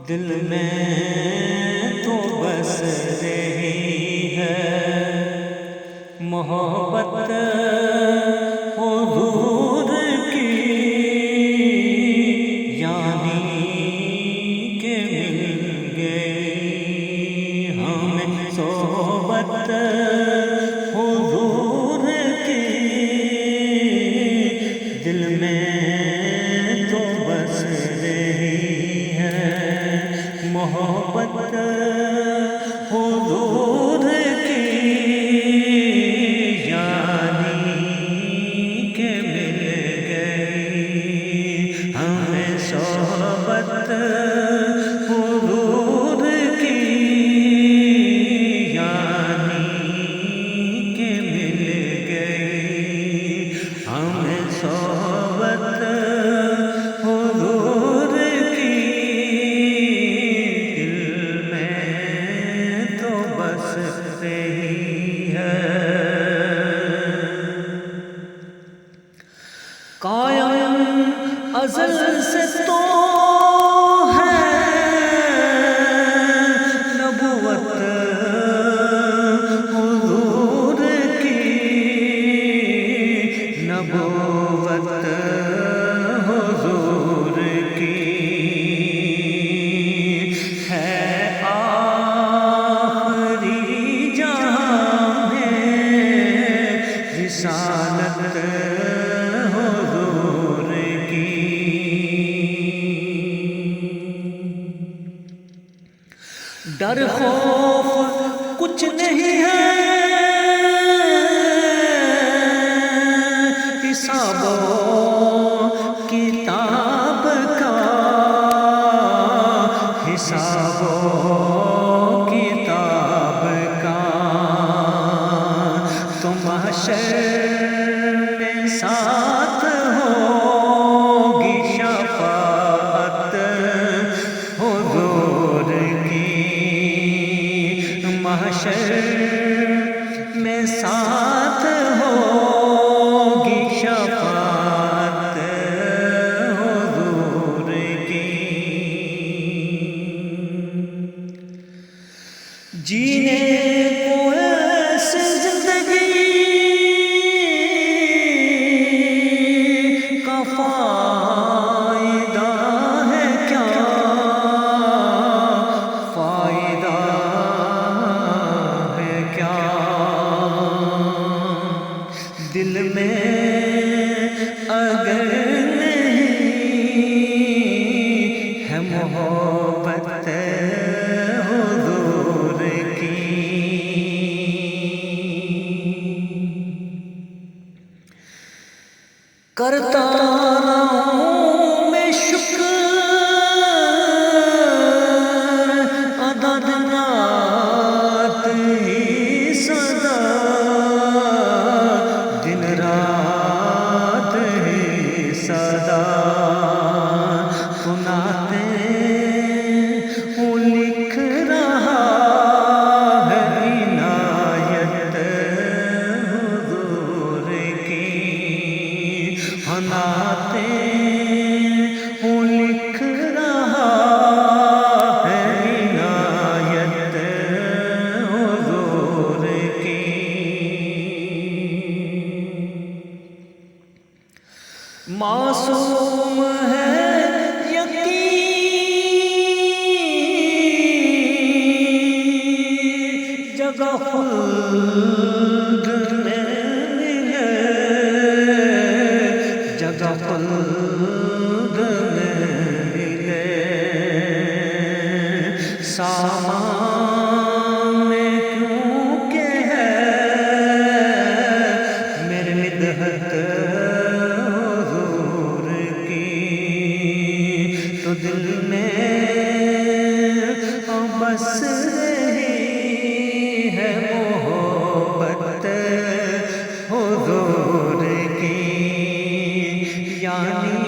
دل میں تو بس رہی ہے محبت حضور کی، یعنی کہ مل گئی ہمیں صحبت حضور کی، دل میں تو بس رہی ہے محبت حضور کی، یعنی کہ مل گئی ہمیں صحبت حضور کی، یعنی کہ مل گئی ہمیں صحبت حضور کی، دل میں تو بس رہی ہے۔ قائم ازل سے تو ہے نبوت حضور کی، نبوت حضور کی ہے آخری جہاں میں رسالت حضور کی، ڈر خوف کچھ نہیں ہے حساب و کتاب کا، حساب و کتاب کا، تو محشر میں ساتھ ہوگی شفاعت حضور کی، محشر میں ساتھ ہوگی شفاعت حضور کی، جینے کو ایسی زندگی کا فائدہ ہے کیا، فائدہ ہے کیا، دل میں اگر نہیں ہے محبت حضور کی، کرتا رہوں میں شکر عدد رات ہی صدا، دن رات ہی صدا، سناتے ہوں لکھ رہا ہے عنایت حضور کی، سناتے ہوں لکھ رہا ہے عنایت حضور کی، معصوم ہے یقین جگہ خلد میں ملے، جگہ خلد میں ملے، سامان میں کیونکہ ہے میرے مدحت حضور کی، تو دل میں بس رہی ہے محبت حضور کی، یعنی